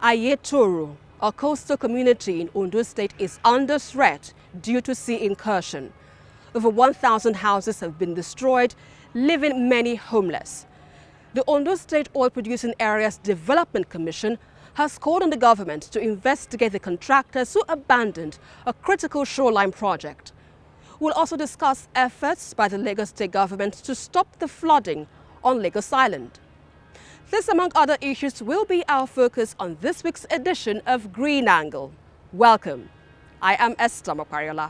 Ayeturu, a coastal community in Ondo State, is under threat due to sea incursion. Over 1,000 houses have been destroyed, leaving many homeless. The Ondo State Oil Producing Areas Development Commission has called on the government to investigate the contractors who abandoned a critical shoreline project. We'll also discuss efforts by the Lagos State government to stop the flooding on Lagos Island. This, among other issues, will be our focus on this week's edition of Green Angle. Welcome. I am Esther Mokwariola.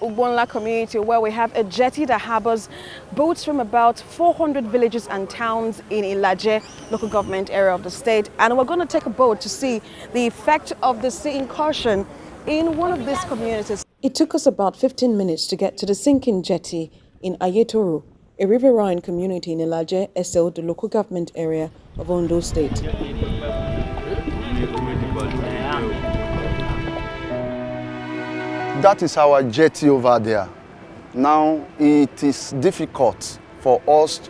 Ubonla community, where we have a jetty that harbors boats from about 400 villages and towns in Ilaje local government area of the state, and we're going to take a boat to see the effect of the sea incursion in one of these communities. It took us about 15 minutes to get to the sinking jetty in Ayeturu, a riverine community in Ilaje, SL, the local government area of Ondo State. That is our jetty over there. Now it is difficult for us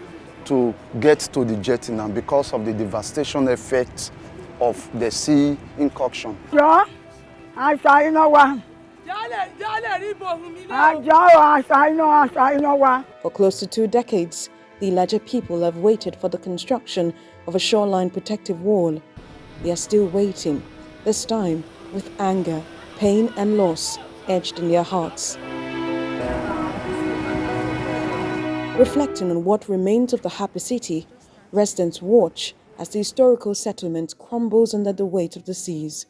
to get to the jetty now because of the devastation effects of the sea incursion. For close to 2 decades, the Ilaje people have waited for the construction of a shoreline protective wall. They are still waiting, this time with anger, pain and loss etched in their hearts. Reflecting on what remains of the happy city, residents watch as the historical settlement crumbles under the weight of the seas.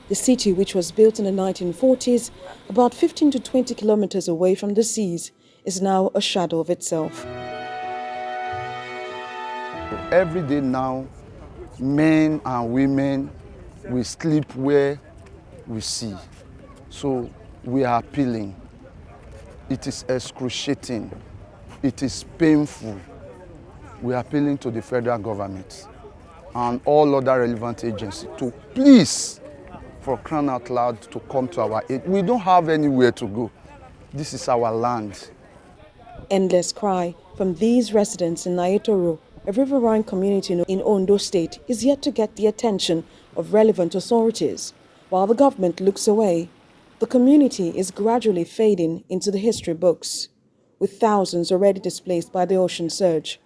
The city, which was built in the 1940s, about 15 to 20 kilometers away from the seas, is now a shadow of itself. Every day now, men and women, we sleep where we see. So we are appealing. It is excruciating. It is painful. We are appealing to the federal government and all other relevant agencies to please, for crying out loud, to come to our aid. We don't have anywhere to go. This is our land. Endless cry from these residents in Ayeturu, a riverine community in Ondo State, is yet to get the attention of relevant authorities. While the government looks away, the community is gradually fading into the history books, with thousands already displaced by the ocean surge.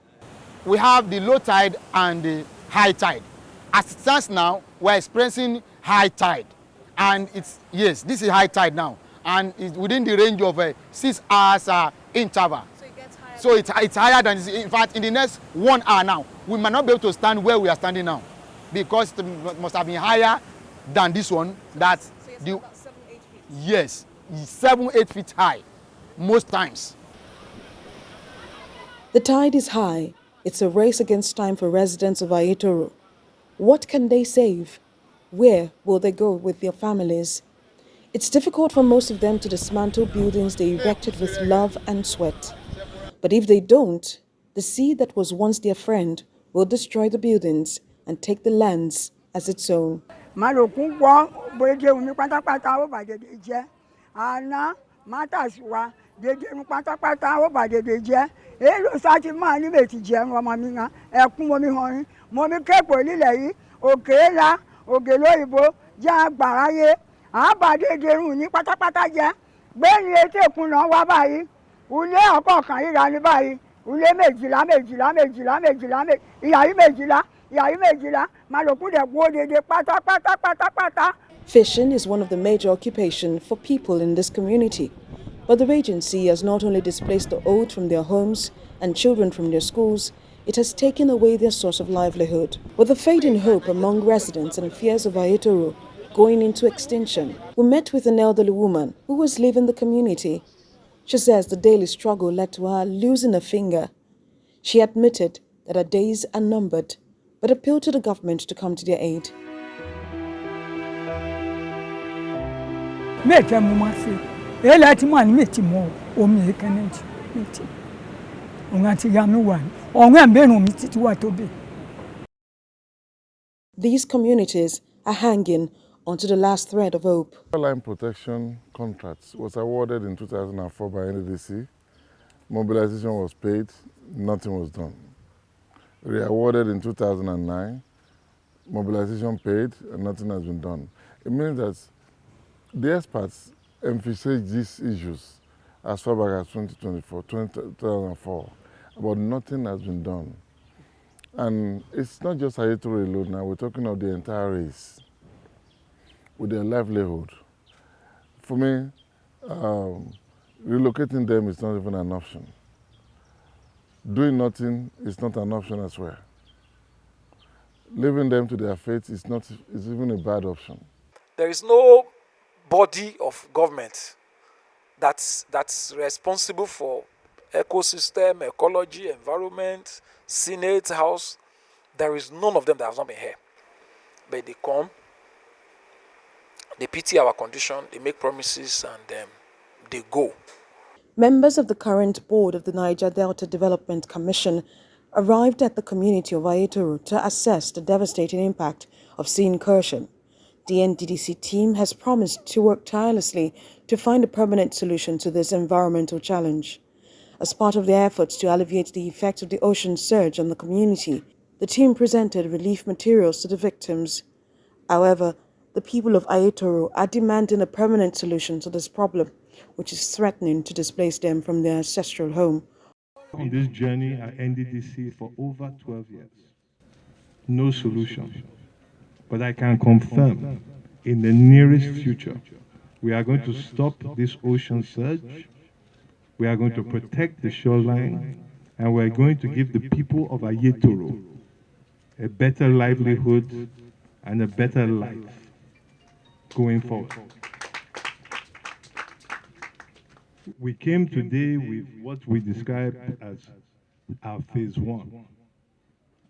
We have the low tide and the high tide. As it stands now, we're experiencing high tide. And this is high tide now. And it's within the range of 6 hours interval. So it gets higher? So it's higher than, in fact, in the next 1 hour now, we might not be able to stand where we are standing now, because it must have been higher than this one. That so you're about 7-8 feet? Yes, 7-8 feet high, most times. The tide is high. It's a race against time for residents of Ayeturu. What can they save? Where will they go with their families? It's difficult for most of them to dismantle buildings they erected with love and sweat. But if they don't, the sea that was once their friend will destroy the buildings and take the lands as its own. Fishing is one of the major occupations for people in this community. But the raging sea has not only displaced the old from their homes and children from their schools, it has taken away their source of livelihood. With the fading hope among residents and fears of Ayeturu going into extinction, we met with an elderly woman who was leaving the community. She says the daily struggle led to her losing a finger. She admitted that her days are numbered, but appealed to the government to come to their aid. These communities are hanging onto the last thread of hope. Line protection contracts was awarded in 2004 by NDDC. Mobilization was paid, nothing was done. Re-awarded in 2009, mobilization paid, and nothing has been done. It means that the experts emphasize these issues as far back as 2004, but nothing has been done. And it's not just Ayeturu alone now, we're talking of the entire race with their livelihood. For me, relocating them is not even an option. Doing nothing is not an option as well. Leaving them to their fate is even a bad option. There is no body of government that's responsible for ecosystem, ecology, environment, Senate, House. There is none of them that has not been here. But they come, they pity our condition, they make promises, and they go. Members of the current board of the Niger Delta Development Commission arrived at the community of Ayeturu to assess the devastating impact of sea incursion. The NDDC team has promised to work tirelessly to find a permanent solution to this environmental challenge. As part of their efforts to alleviate the effects of the ocean surge on the community, the team presented relief materials to the victims. However, the people of Ayeturu are demanding a permanent solution to this problem, which is threatening to displace them from their ancestral home. On this journey at NDDC for over 12 years. No solution. But I can confirm, in the nearest future, we are going to stop this ocean surge, we are going to protect the shoreline, and we are going to give the people of Ayeturu a better livelihood and a better life going forward. We came today with what we describe as our phase one,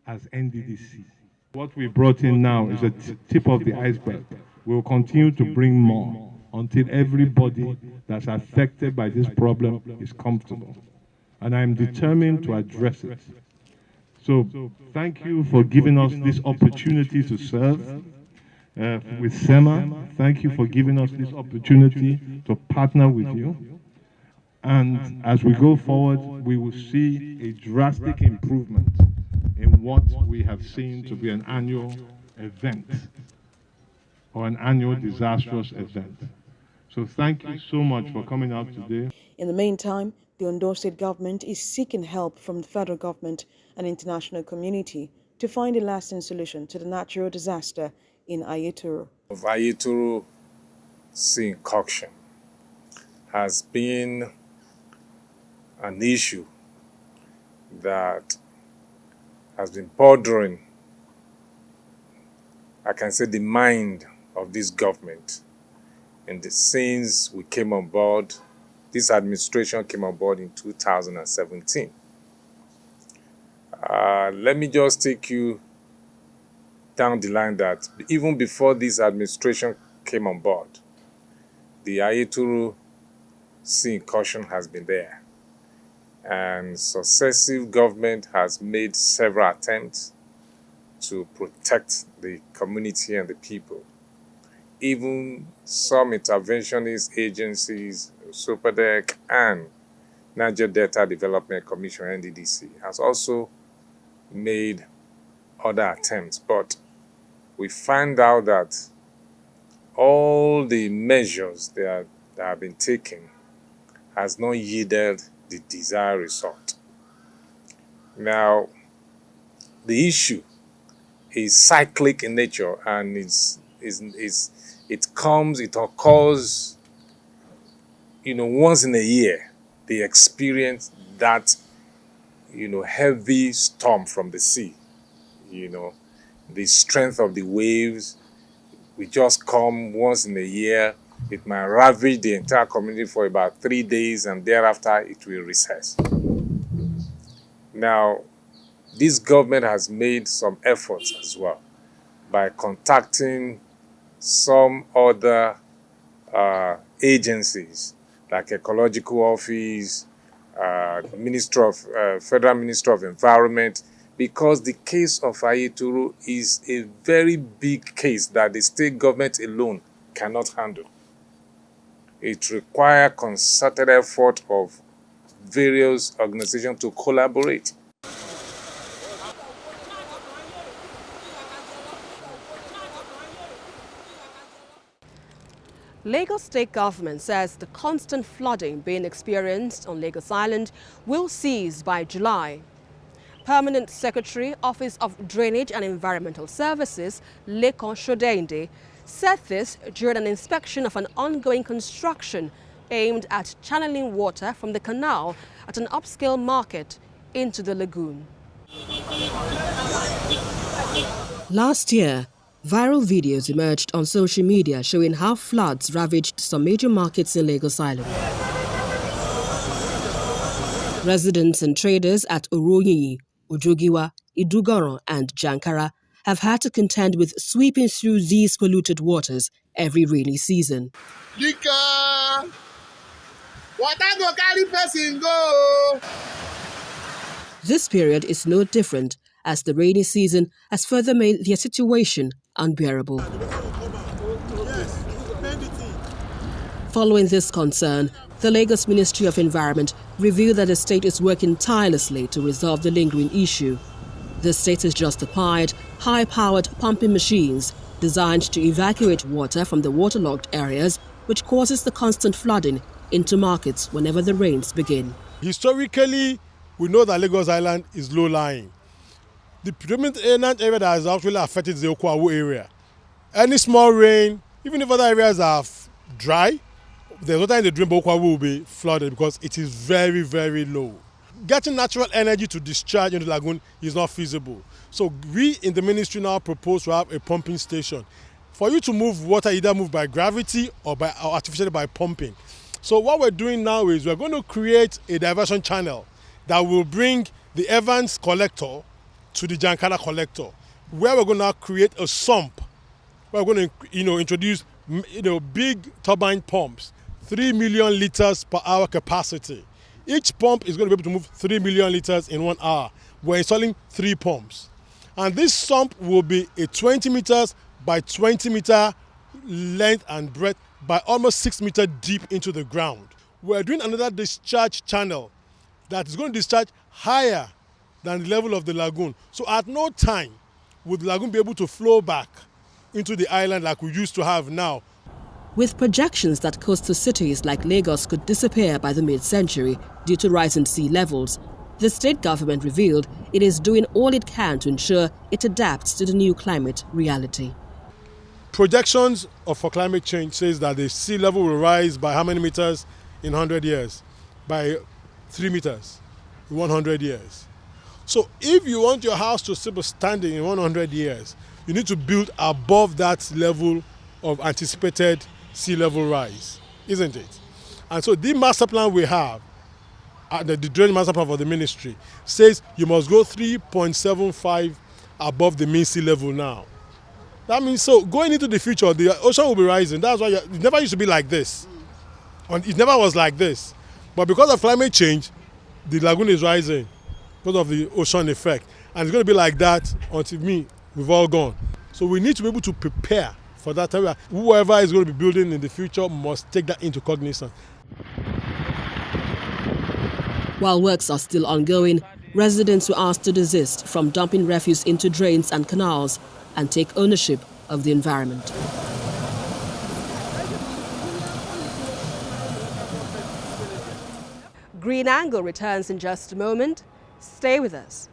as NDDC. What we brought in now is a tip of the iceberg. We'll continue to bring more until everybody that's affected by this problem is comfortable. And I'm determined to address it. So thank you for giving us this opportunity to serve with SEMA. Thank you for giving us this opportunity to partner with you. And as we go forward, we will see a drastic improvement in what we have seen to be an annual event or an annual disastrous event. So thank you so much for coming out today. In the meantime, the Ondo State government is seeking help from the federal government and international community to find a lasting solution to the natural disaster in Ayeturu. Ayeturu sea inculcation has been an issue that has been bothering, I can say, the mind of this government. And since we came on board, this administration came on board in 2017. Let me just take you down the line that even before this administration came on board, the Ayeturu sea incursion has been there. And successive government has made several attempts to protect the community and the people. Even some interventionist agencies, SUPERDEC and Niger Delta Development Commission, NDDC, has also made other attempts. But we find out that all the measures that have been taken has not yielded the desired result. Now, the issue is cyclic in nature, and it occurs, once in a year. They experience that, heavy storm from the sea. The strength of the waves will just come once in a year. It might ravage the entire community for about 3 days, and thereafter it will recess. Now, this government has made some efforts as well by contacting some other agencies like Ecological Office, Federal Ministry of Environment, because the case of Ayeturu is a very big case that the state government alone cannot handle. It requires concerted effort of various organizations to collaborate. Lagos State government says the constant flooding being experienced on Lagos Island will cease by July. Permanent Secretary, Office of Drainage and Environmental Services, Lekan Shodende, said this during an inspection of an ongoing construction aimed at channeling water from the canal at an upscale market into the lagoon. Last year, viral videos emerged on social media showing how floods ravaged some major markets in Lagos Island. Residents and traders at Oroyiyi, Ojogiwa, Idugoran and Jankara have had to contend with sweeping through these polluted waters every rainy season. Water go carry person go. This period is no different, as the rainy season has further made their situation unbearable. Following this concern, the Lagos Ministry of Environment revealed that the state is working tirelessly to resolve the lingering issue. The state has just acquired high-powered pumping machines designed to evacuate water from the waterlogged areas, which causes the constant flooding into markets whenever the rains begin. Historically, we know that Lagos Island is low-lying. The predominant area that is actually affected is the Okwawu area. Any small rain, even if other areas are dry, there's no time the drain, but Okwawu will be flooded because it is very, very low. Getting natural energy to discharge into the lagoon is not feasible. So we in the ministry now propose to have a pumping station. For you to move water, either move by gravity or artificially by pumping. So what we're doing now is we're going to create a diversion channel that will bring the Evans collector to the Jankara collector, where we're going to create a sump. We're going to, introduce, big turbine pumps, 3 million liters per hour capacity. Each pump is going to be able to move 3 million liters in 1 hour. We're installing 3 pumps. And this sump will be a 20 meters by 20 meter length and breadth by almost 6 meters deep into the ground. We're doing another discharge channel that is going to discharge higher than the level of the lagoon. So at no time would the lagoon be able to flow back into the island like we used to have now. With projections that coastal cities like Lagos could disappear by the mid-century due to rising sea levels, the state government revealed it is doing all it can to ensure it adapts to the new climate reality. Projections for climate change says that the sea level will rise by how many meters in 100 years? By 3 meters in 100 years. So if you want your house to still be standing in 100 years, you need to build above that level of anticipated sea level rise, isn't it? And so the master plan we have, the drainage master plan for the ministry, says you must go 3.75 above the mean sea level now. That means, so going into the future, the ocean will be rising. That's why it never used to be like this. And it never was like this. But because of climate change, the lagoon is rising because of the ocean effect. And it's going to be like that until we've all gone. So we need to be able to prepare for that time. Whoever is going to be building in the future must take that into cognizance. While works are still ongoing, residents were asked to desist from dumping refuse into drains and canals and take ownership of the environment. Green Angle returns in just a moment. Stay with us.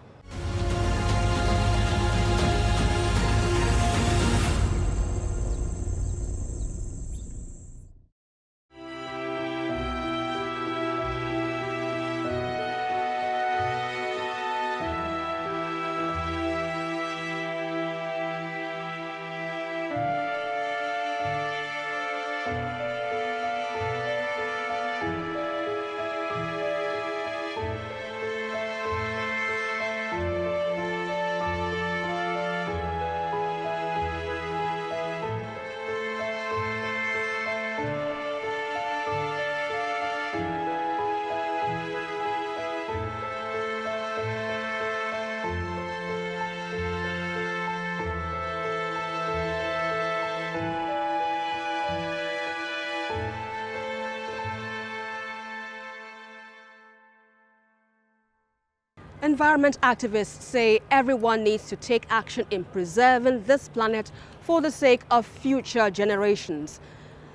Environment activists say everyone needs to take action in preserving this planet for the sake of future generations.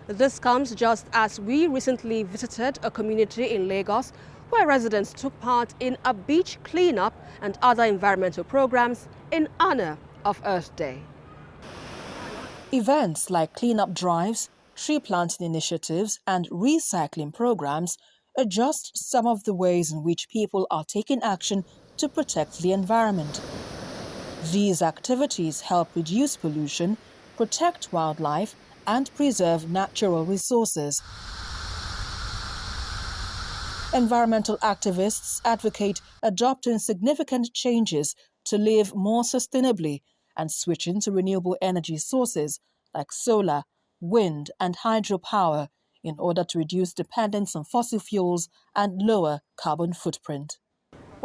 This comes just as we recently visited a community in Lagos where residents took part in a beach cleanup and other environmental programs in honor of Earth Day. Events like cleanup drives, tree planting initiatives, and recycling programs are just some of the ways in which people are taking action to protect the environment. These activities help reduce pollution, protect wildlife, and preserve natural resources. Environmental activists advocate adopting significant changes to live more sustainably and switching to renewable energy sources like solar, wind, and hydropower in order to reduce dependence on fossil fuels and lower carbon footprint.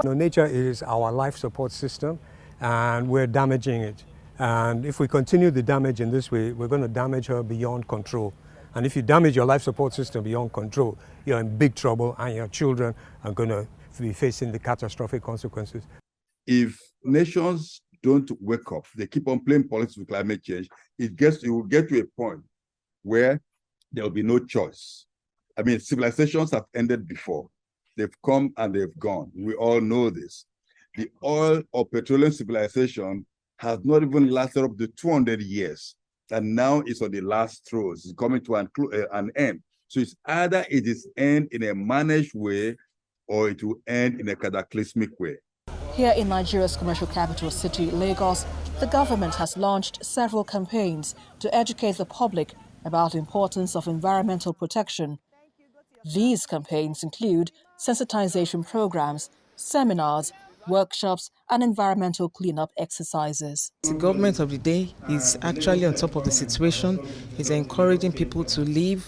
Nature is our life support system, and we're damaging it. And if we continue the damage in this way, we're going to damage her beyond control. And if you damage your life support system beyond control, you're in big trouble, and your children are going to be facing the catastrophic consequences. If nations don't wake up, they keep on playing politics with climate change, it will get to a point where there will be no choice. I mean, civilizations have ended before. They've come and they've gone. We all know this. The oil or petroleum civilization has not even lasted up to 200 years. And now it's on the last throes. It's coming to an end. So it's either it is end in a managed way or it will end in a cataclysmic way. Here in Nigeria's commercial capital city, Lagos, the government has launched several campaigns to educate the public about the importance of environmental protection. These campaigns include sensitization programs, seminars, workshops, and environmental cleanup exercises. The government of the day is actually on top of the situation, is encouraging people to live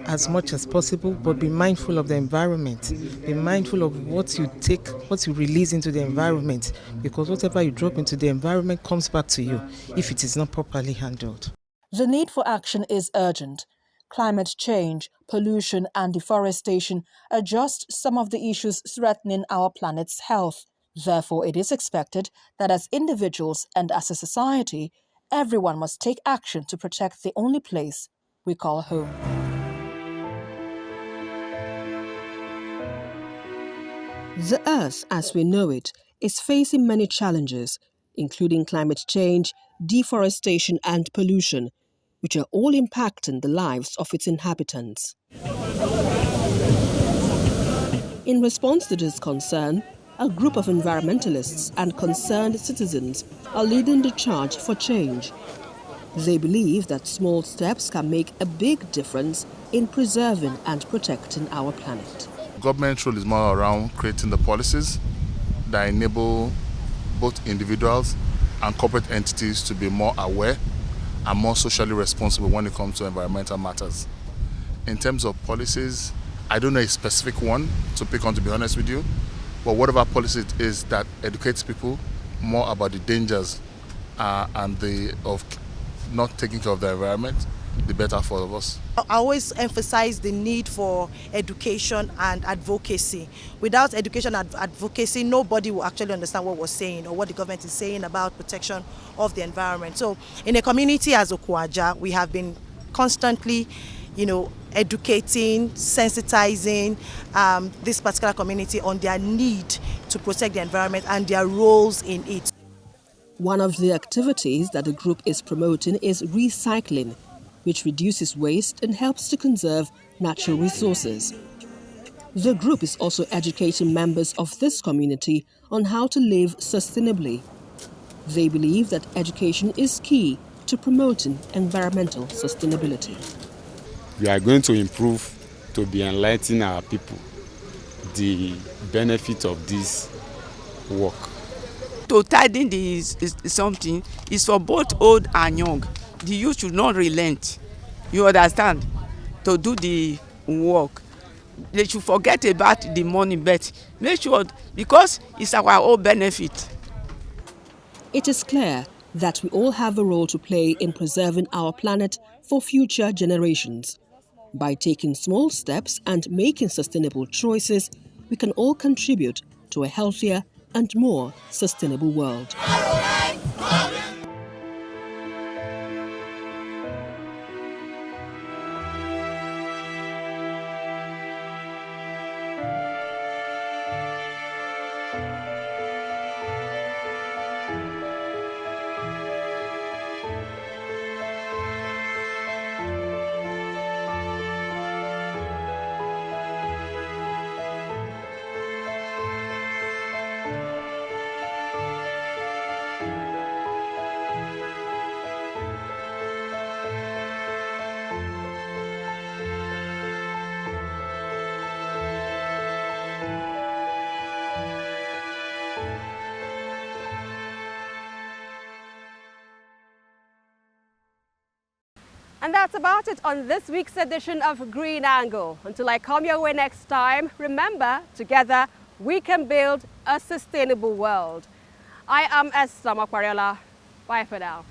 as much as possible, but be mindful of the environment. Be mindful of what you take, what you release into the environment, because whatever you drop into the environment comes back to you if it is not properly handled. The need for action is urgent. Climate change, pollution, and deforestation are just some of the issues threatening our planet's health. Therefore, it is expected that as individuals and as a society, everyone must take action to protect the only place we call home. The Earth, as we know it, is facing many challenges, including climate change, deforestation, and pollution, which are all impacting the lives of its inhabitants. In response to this concern, a group of environmentalists and concerned citizens are leading the charge for change. They believe that small steps can make a big difference in preserving and protecting our planet. Government role is more around creating the policies that enable both individuals and corporate entities to be more aware and more socially responsible when it comes to environmental matters. In terms of policies, I don't know a specific one to pick on, to be honest with you, but whatever policy it is that educates people more about the dangers of not taking care of the environment, the better for all of us. I always emphasize the need for education and advocacy. Without education and advocacy, nobody will actually understand what we're saying or what the government is saying about protection of the environment. So in a community as Okwaja, we have been constantly, educating, sensitizing this particular community on their need to protect the environment and their roles in it. One of the activities that the group is promoting is recycling, which reduces waste and helps to conserve natural resources. The group is also educating members of this community on how to live sustainably. They believe that education is key to promoting environmental sustainability. We are going to improve to be enlightening our people the benefit of this work. To tidying is something is for both old and young. The youth should not relent, you understand, to do the work. They should forget about the money, but make sure, because it's our own benefit. It is clear that we all have a role to play in preserving our planet for future generations. By taking small steps and making sustainable choices, we can all contribute to a healthier and more sustainable world. And that's about it on this week's edition of Green Angle. Until I come your way next time, remember, together we can build a sustainable world. I am Esther Makwariola. Bye for now.